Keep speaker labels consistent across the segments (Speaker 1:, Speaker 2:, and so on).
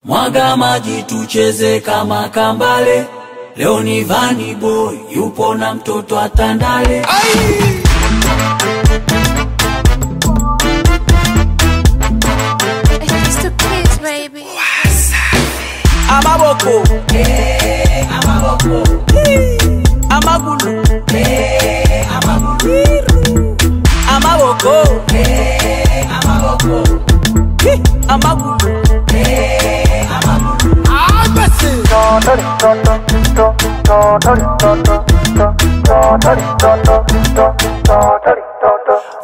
Speaker 1: Mwaga maji tucheze kama kambale. Leo ni Vanny Boy yupo na mtoto atandale.
Speaker 2: It's the kids, baby.
Speaker 3: Amaboko, amaboko, amagulu, amagulu, amaboko, amaboko, amagulu,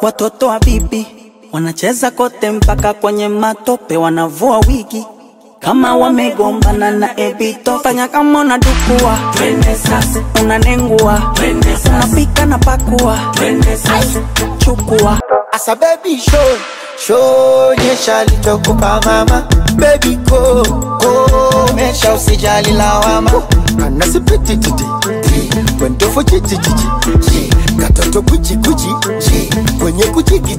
Speaker 3: watoto wa bibi wanacheza kote mpaka kwenye matope, wanavua wigi kama wamegombana na ebito. Fanya kama unadukua,
Speaker 1: Twende sasa,
Speaker 3: unanengua,
Speaker 1: twende sasa,
Speaker 3: unapika na pakua,
Speaker 1: twende sasa,
Speaker 3: chukua.
Speaker 4: Asa baby show nyesha lichokupa mama. Baby go mesha usijali lawama. Kana sipiti titi Wendo for chichi katoto kuchi kwenye kuchiki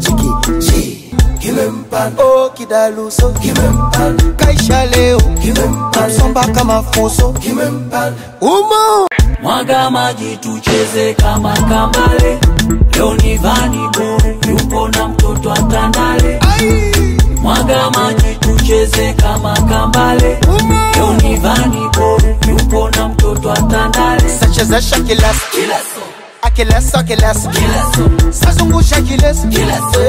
Speaker 4: Kimempan oh kidaluso Kimempan kaisha leo Kimempan somba kama fuso Kimempan umo.
Speaker 1: Mwaga maji tucheze kama kambale. Leo ni Vanny Boy yupo na mtoto atandale. Mwaga maji tucheze kama kambale. Leo ni Vanny Boy yupo na mtoto atandale.
Speaker 4: Sachezesha kilaso
Speaker 1: Kilaso,
Speaker 4: Akilaso
Speaker 1: kilaso,
Speaker 4: sazungusha kilaso
Speaker 1: kilaso,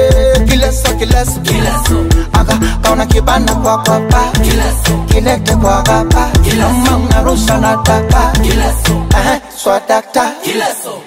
Speaker 4: Kilaso
Speaker 1: kilaso,
Speaker 4: Aka kauna kibana kwa pa
Speaker 1: kilaso,
Speaker 4: Kilete kwa kapa
Speaker 1: Kilaso.
Speaker 4: Mama unarusha na taka
Speaker 1: kilaso,
Speaker 4: Swadakta
Speaker 1: kilaso.